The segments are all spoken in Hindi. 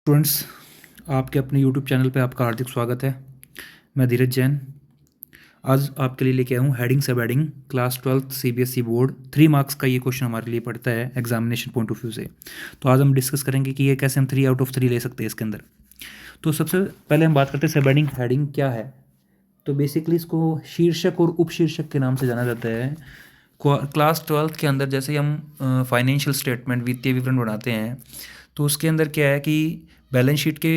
स्टूडेंट्स, आपके अपने यूट्यूब चैनल पे आपका हार्दिक स्वागत है। मैं धीरज जैन आज आपके लिए लेके आया हूँ हेडिंग सब heading class 12th CBSE board 3 marks का ये क्वेश्चन हमारे लिए पड़ता है एग्जामिनेशन पॉइंट ऑफ व्यू से। तो आज हम डिस्कस करेंगे कि ये कैसे हम 3 आउट ऑफ 3 ले सकते हैं इसके अंदर। तो सबसे पहले हम बात करते हैं सब हेडिंग हेडिंग क्या है। तो बेसिकली इसको शीर्षक और उपशीर्षक के नाम से जाना जाता है। क्लास 12th के अंदर जैसे हम फाइनेंशियल स्टेटमेंट वित्तीय विवरण बनाते हैं, तो उसके अंदर क्या है कि बैलेंस शीट के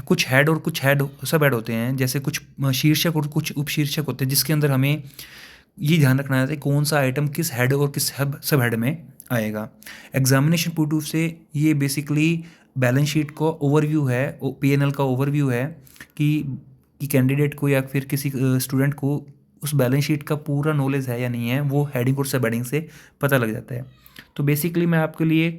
कुछ हेड और कुछ हेड सब हेड होते हैं, जैसे कुछ शीर्षक और कुछ उपशीर्षक होते हैं, जिसके अंदर हमें ये ध्यान रखना है कौन सा आइटम किस हेड और किस सब हेड में आएगा। एग्जामिनेशन पॉइंट ऑफ से ये बेसिकली बैलेंस शीट का ओवरव्यू है, पीएनएल का ओवरव्यू है कि कैंडिडेट को या फिर किसी स्टूडेंट को उस बैलेंस शीट का पूरा नॉलेज है या नहीं है, वो हेडिंग और सब हेडिंग से पता लग जाता है। तो बेसिकली मैं आपके लिए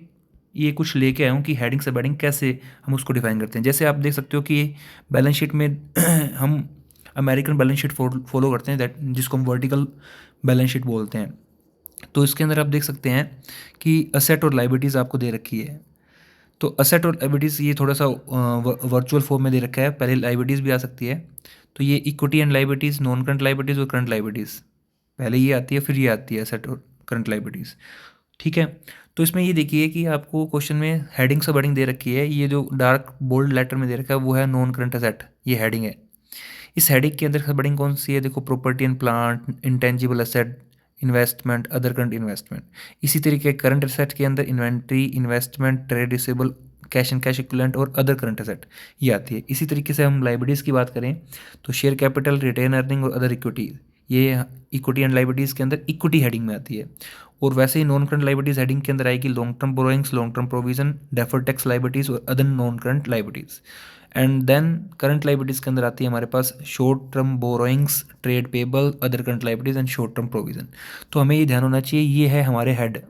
ये कुछ लेके आया हूँ कि हेडिंग सब हेडिंग कैसे हम उसको डिफाइन करते हैं। जैसे आप देख सकते हो कि बैलेंस शीट में हम अमेरिकन बैलेंस शीट फॉलो करते हैं, दैट जिसको हम वर्टिकल बैलेंस शीट बोलते हैं। तो इसके अंदर आप देख सकते हैं कि असेट और लाइबिलिटीज़ आपको दे रखी है। तो असेट और लाइबिलिटीज़ ये थोड़ा सा वर्चुअल फॉर्म में दे रखा है, पहले लाइबिलिटीज़ भी आ सकती है। तो ये equity and liabilities, non current liabilities और करंट लाइबिलिटीज़, पहले ये आती है फिर ये आती है असेट और करंट लाइबिलिटीज़। ठीक है। तो इसमें ये देखिए कि आपको क्वेश्चन में हेडिंग सब हेडिंग दे रखी है। ये जो डार्क बोल्ड लेटर में दे रखा है वो है नॉन करंट असेट, ये हेडिंग है। इस हेडिंग के अंदर सब हेडिंग कौन सी है? देखो, property and plant, intangible asset, investment, other current investment. इसी तरीके करंट असेट के अंदर inventory, investment, trade receivable, cash and cash equivalent और अदर करंट असेट ये आती है। इसी तरीके से हम लाइबिलिटीज़ की बात करें तो शेयर कैपिटल, रिटेन अर्निंग और अदर इक्विटी, ये इक्विटी एंड लाइबिलिटीज़ के अंदर इक्विटी हेडिंग में आती है। और वैसे ही नॉन करंट लाइबिलिटीज़ हेडिंग के अंदर आएगी long term borrowings, long term provision, deferred tax liabilities और other non current liabilities. And then current liabilities के अंदर आती है हमारे पास short term borrowings, trade payable, other current liabilities and short term provision. तो हमें ये ध्यान होना चाहिए, ये है हमारे हेड,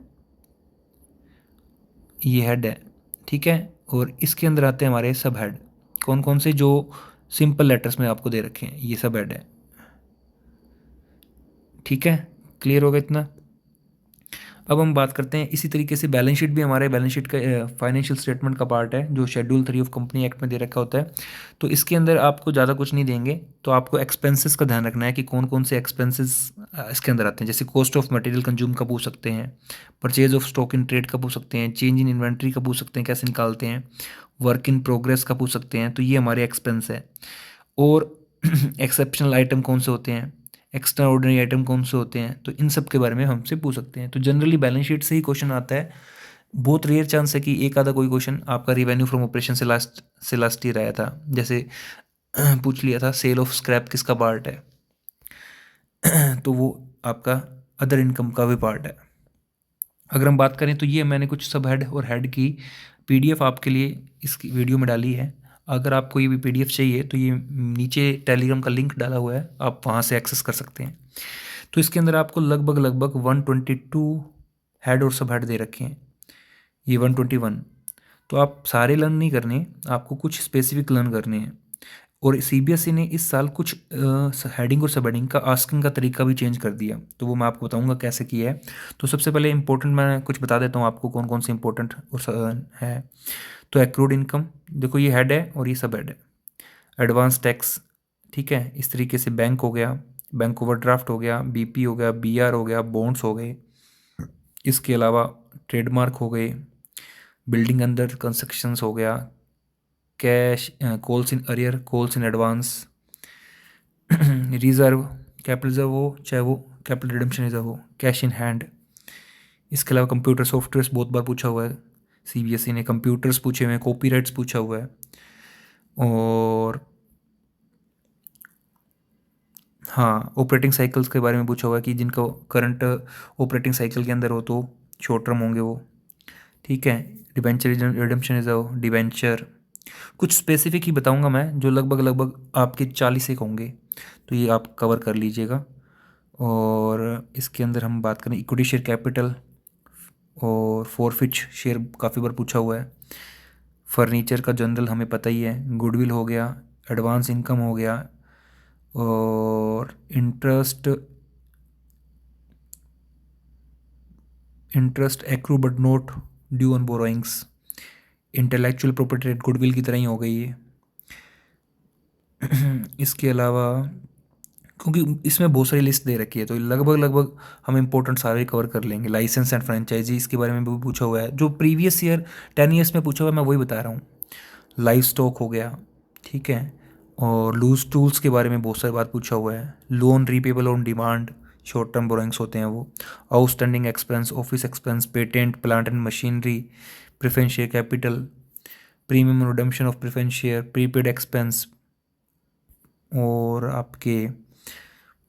ये हेड है। ठीक है। और इसके अंदर आते हैं हमारे सब हेड, कौन कौन से, जो सिंपल लेटर्स में आपको दे रखे हैं, ये सब हेड है। ठीक है, क्लियर होगा इतना। अब हम बात करते हैं इसी तरीके से बैलेंस शीट भी हमारे बैलेंस शीट का फाइनेंशियल स्टेटमेंट का पार्ट है, जो शेड्यूल 3 ऑफ कंपनी एक्ट में दे रखा होता है। तो इसके अंदर आपको ज़्यादा कुछ नहीं देंगे, तो आपको एक्सपेंसेस का ध्यान रखना है कि कौन कौन से एक्सपेंसेस इसके अंदर आते हैं। जैसे कॉस्ट ऑफ मटेरियल कंज्यूम का पूछ सकते हैं, purchase of stock in trade का पूछ सकते हैं, चेंज इन इन्वेंट्री का पूछ सकते हैं कैसे निकालते हैं, वर्क इन प्रोग्रेस का पूछ सकते हैं। तो ये हमारे एक्सपेंस है। और एक्सेप्शनल आइटम कौन से होते हैं, एक्स्ट्रा ऑर्डिनरी आइटम कौन से होते हैं, तो इन सब के बारे में हमसे पूछ सकते हैं। तो जनरली बैलेंस शीट से ही क्वेश्चन आता है। बहुत रेयर चांस है कि एक आधा कोई क्वेश्चन आपका रिवेन्यू फ्रॉम ऑपरेशन से लास्ट ईयर आया था। जैसे पूछ लिया था सेल ऑफ स्क्रैप किसका पार्ट है, तो वो आपका अदर इनकम का भी पार्ट है। अगर हम बात करें तो ये मैंने कुछ सब हेड और हेड की पीडीएफ आपके लिए इसकी वीडियो में डाली है। अगर आपको ये भी पीडीएफ चाहिए तो ये नीचे टेलीग्राम का लिंक डाला हुआ है, आप वहाँ से एक्सेस कर सकते हैं। तो इसके अंदर आपको लगभग लगभग 122 हेड और सब हेड दे रखे हैं, ये 121। तो आप सारे लर्न नहीं करने, आपको कुछ स्पेसिफिक लर्न करने हैं। और सीबीएसई ने इस साल कुछ हेडिंग और सब हेडिंग का आस्किंग का तरीका भी चेंज कर दिया, तो वो मैं आपको बताऊंगा कैसे किया है। तो सबसे पहले इंपॉर्टेंट मैं कुछ बता देता हूँ आपको कौन कौन से इंपॉर्टेंट है। तो एक्रूड इनकम, देखो ये हेड है और ये सब हेड है। एडवांस टैक्स, ठीक है, इस तरीके से बैंक हो गया, बैंक ओवरड्राफ्ट हो गया, बीपी हो गया, बीआर हो गया, बॉन्ड्स हो गए। इसके अलावा ट्रेडमार्क हो गए, बिल्डिंग अंडर कंस्ट्रक्शंस हो गया, cash, calls in arrear, calls in advance, reserve, capital reserve हो चाहे वो कैपिटल रिडम्पशन रिजर्व हो, कैश इन हैंड। इसके अलावा कंप्यूटर सॉफ्टवेयर्स बहुत बार पूछा हुआ है, सीबीएसई ने कंप्यूटर्स पूछे हुए हैं, कॉपीराइट्स पूछा हुआ है। और हाँ, ऑपरेटिंग साइकिल्स के बारे में पूछा हुआ है कि जिनका करंट ऑपरेटिंग साइकिल के अंदर हो तो शॉर्ट टर्म होंगे वो। ठीक है, डिबेंचर रिडम्पशन रिजर्व, डिबेंचर, कुछ स्पेसिफिक ही बताऊंगा मैं, जो लगभग लगभग आपके 40 एक होंगे, तो ये आप कवर कर लीजिएगा। और इसके अंदर हम बात करें इक्विटी शेयर कैपिटल और फॉरफिट शेयर काफ़ी बार पूछा हुआ है। फर्नीचर का जनरल हमें पता ही है, गुडविल हो गया, एडवांस इनकम हो गया, और interest accrue but not due on borrowings, intellectual property rate goodwill की तरह ही हो गई है। इसके अलावा क्योंकि इसमें बहुत सारी लिस्ट दे रखी है तो लगभग लगभग हम इंपॉर्टेंट सारे कवर कर लेंगे। लाइसेंस एंड फ्रेंचाइजी इसके बारे में भी पूछा हुआ है, जो प्रीवियस ईयर 10 ईयर्स में पूछा हुआ है मैं वही बता रहा हूँ। लाइव स्टॉक हो गया, ठीक है। और लूज टूल्स के बारे में बहुत सारी बात पूछा हुआ है। Loan repayable on demand, short term borrowings होते हैं वो। Outstanding expense, office expense, patent, plant and machinery, preference share capital, premium redemption of preference share, prepaid expense, और आपके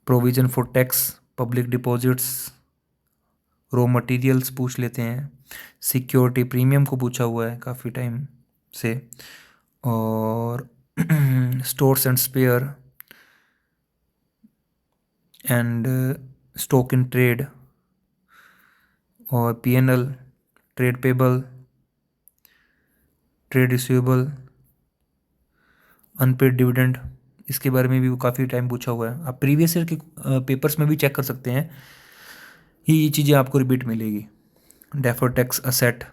provision for tax, public deposits, raw materials पूछ लेते हैं। सिक्योरिटी प्रीमियम को पूछा हुआ है काफ़ी टाइम से। और stores and spare and stock in trade, और PNL, trade payable, trade receivable, unpaid dividend, इसके बारे में भी वो काफ़ी टाइम पूछा हुआ है। आप प्रीवियस ईयर के पेपर्स में भी चेक कर सकते हैं, ये चीज़ें आपको रिपीट मिलेगी। Deferred tax asset,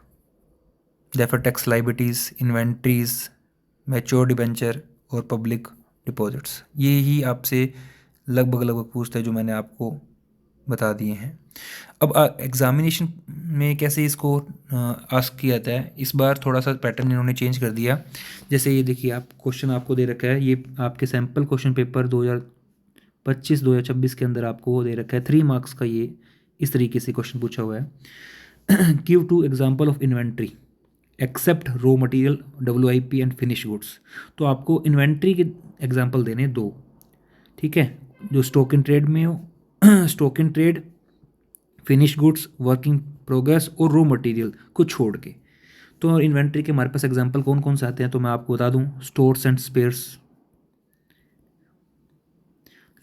deferred tax liabilities, inventories, mature debenture और पब्लिक डिपॉजिट्स, ये ही आपसे लगभग लगभग पूछता है जो मैंने आपको बता दिए हैं। अब एग्जामिनेशन में कैसे इसको आस्क किया जाता है, इस बार थोड़ा सा पैटर्न इन्होंने चेंज कर दिया। जैसे ये देखिए, आप क्वेश्चन आपको दे रखा है, ये आपके सैम्पल क्वेश्चन पेपर 2025-2026 के अंदर आपको वो दे रखा है 3 मार्क्स का। ये इस तरीके से क्वेश्चन पूछा हुआ है। Give 2 example of inventory except raw material, WIP and finish goods. तो आपको इन्वेंट्री के एग्जाम्पल देने 2, ठीक है, जो स्टॉक इन ट्रेड में हो। Stock in trade, finish goods, working progress और रॉ मटेरियल को छोड़ के। तो इन्वेंट्री के हमारे पास एग्जांपल कौन कौन से आते हैं तो मैं आपको बता दूं। Stores and spares,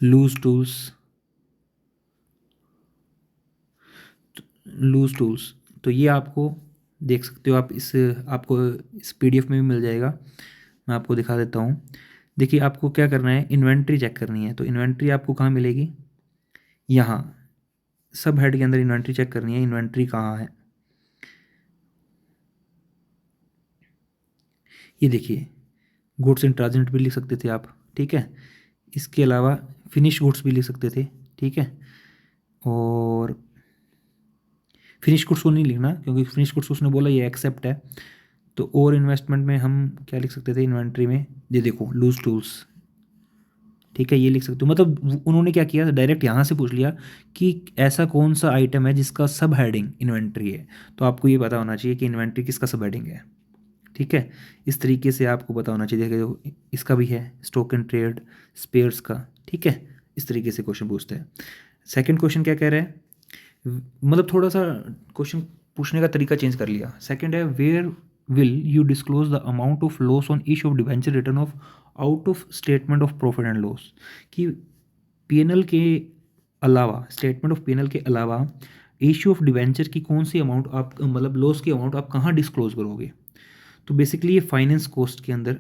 loose tools, loose tools, तो ये आपको देख सकते हो आप, आपको इस PDF में भी मिल जाएगा। मैं आपको दिखा देता हूँ। देखिए, आपको क्या करना है, इन्वेंट्री चेक करनी है। तो इन्वेंट्री आपको कहाँ मिलेगी, यहाँ सब हेड के अंदर इन्वेंट्री चेक करनी है। इन्वेंट्री कहाँ है, ये देखिए, गुड्स इन ट्रांजिट भी लिख सकते थे आप, ठीक है। इसके अलावा फिनिश गुड्स भी लिख सकते थे, ठीक है। और फिनिश गुड्स को नहीं लिखना क्योंकि फिनिश गुड्स उसने बोला ये एक्सेप्ट है। तो और इन्वेस्टमेंट में हम क्या लिख सकते थे इन्वेंट्री में, ये देखो लूज टूल्स, ठीक है, ये लिख सकते हो। मतलब उन्होंने क्या किया, डायरेक्ट यहाँ से पूछ लिया कि ऐसा कौन सा आइटम है जिसका सब हेडिंग इन्वेंट्री है। तो आपको ये पता होना चाहिए कि इन्वेंट्री किसका सब हेडिंग है, ठीक है। इस तरीके से आपको पता होना चाहिए कि इसका भी है, स्टॉक एंड ट्रेड, स्पेयर्स का, ठीक है। इस तरीके से क्वेश्चन पूछते हैं। सेकंड क्वेश्चन क्या कह रहा है, मतलब थोड़ा सा क्वेश्चन पूछने का तरीका चेंज कर लिया। सेकंड है, where will you disclose the amount of loss on issue of debenture return of out of statement of profit and loss. कि पीएनएल के अलावा, स्टेटमेंट ऑफ पीएनएल के अलावा इशू ऑफ डिवेंचर की कौन सी अमाउंट आप, मतलब लॉस की अमाउंट आप कहाँ डिस्क्लोज करोगे। तो बेसिकली ये फाइनेंस कॉस्ट के अंदर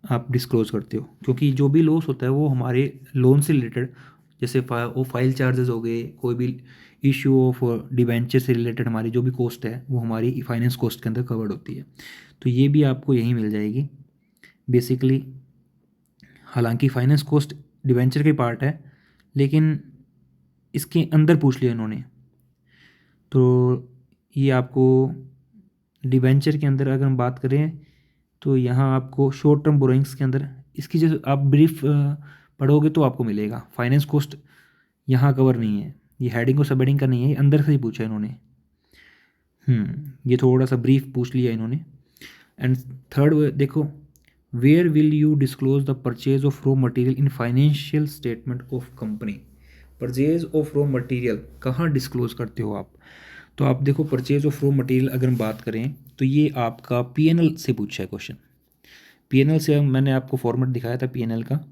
आप डिस्क्लोज करते हो, क्योंकि जो भी लॉस होता है वो हमारे लोन से रिलेटेड, जैसे वो फाइल चार्जेस हो गए, कोई भी इशू ऑफ डिबेंचर से रिलेटेड हमारी जो भी कॉस्ट है वो हमारी फाइनेंस कॉस्ट के अंदर कवर्ड होती है। तो ये भी आपको यहीं मिल जाएगी बेसिकली। हालांकि फाइनेंस कॉस्ट डिबेंचर के पार्ट है, लेकिन इसके अंदर पूछ लिया इन्होंने। तो ये आपको डिबेंचर के अंदर अगर हम बात करें तो यहाँ आपको शॉर्ट टर्म बोरोइंग्स के अंदर इसकी जो आप ब्रीफ पढ़ोगे तो आपको मिलेगा। फाइनेंस कॉस्ट यहाँ कवर नहीं है, ये हेडिंग और सब हेडिंग का नहीं है, ये अंदर से ही पूछा इन्होंने। ये थोड़ा सा ब्रीफ पूछ लिया इन्होंने। एंड थर्ड देखो, where will you disclose the purchase of raw material in financial statement of company. Purchase of raw material कहाँ डिस्क्लोज करते हो आप। तो आप देखो, परचेज ऑफ रॉ मटेरियल अगर हम बात करें तो ये आपका पीएनएल से पूछा है क्वेश्चन। पीएनएल से मैंने आपको फॉर्मेट दिखाया था पीएनएल का।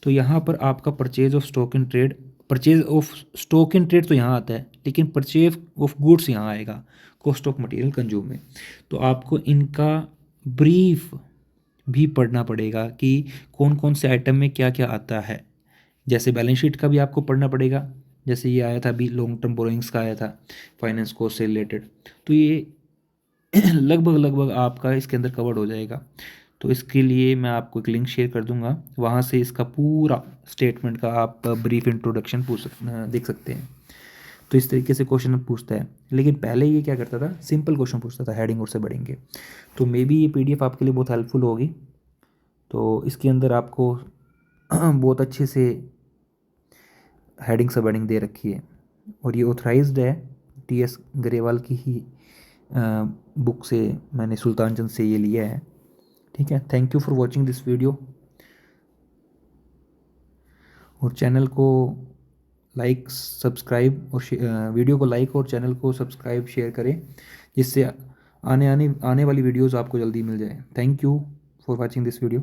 तो यहाँ पर आपका purchase of stock in trade, purchase of stock in trade तो यहाँ आता है, लेकिन परचेज ऑफ गुड्स यहाँ आएगा कॉस्ट ऑफ मटेरियल कंज्यूम में। तो आपको इनका ब्रीफ भी पढ़ना पड़ेगा कि कौन कौन से आइटम में क्या क्या आता है। जैसे बैलेंस शीट का भी आपको पढ़ना पड़ेगा, जैसे ये आया था अभी लॉन्ग टर्म बोरोइंग्स का आया था फाइनेंस कॉस्ट से रिलेटेड। तो ये लगभग लगभग आपका इसके अंदर कवर्ड हो जाएगा। तो इसके लिए मैं आपको एक लिंक शेयर कर दूंगा, वहाँ से इसका पूरा स्टेटमेंट का आप ब्रीफ इंट्रोडक्शन देख सकते हैं। तो इस तरीके से क्वेश्चन पूछता है, लेकिन पहले ये क्या करता था, सिंपल क्वेश्चन पूछता था हेडिंग और से बढ़ेंगे। तो मे बी ये पीडीएफ आपके लिए बहुत हेल्पफुल होगी। तो इसके अंदर आपको बहुत अच्छे से हेडिंग सब हेडिंग दे रखी है, और ये ऑथराइज्ड है टीएस गरेवाल की ही बुक से, मैंने सुल्तान चंद से ये लिया है। ठीक है, thank you for watching this video. और चैनल को लाइक सब्सक्राइब और वीडियो को लाइक और चैनल को सब्सक्राइब शेयर करें, जिससे आने वाली वीडियोस आपको जल्दी मिल जाए। Thank you for watching this video.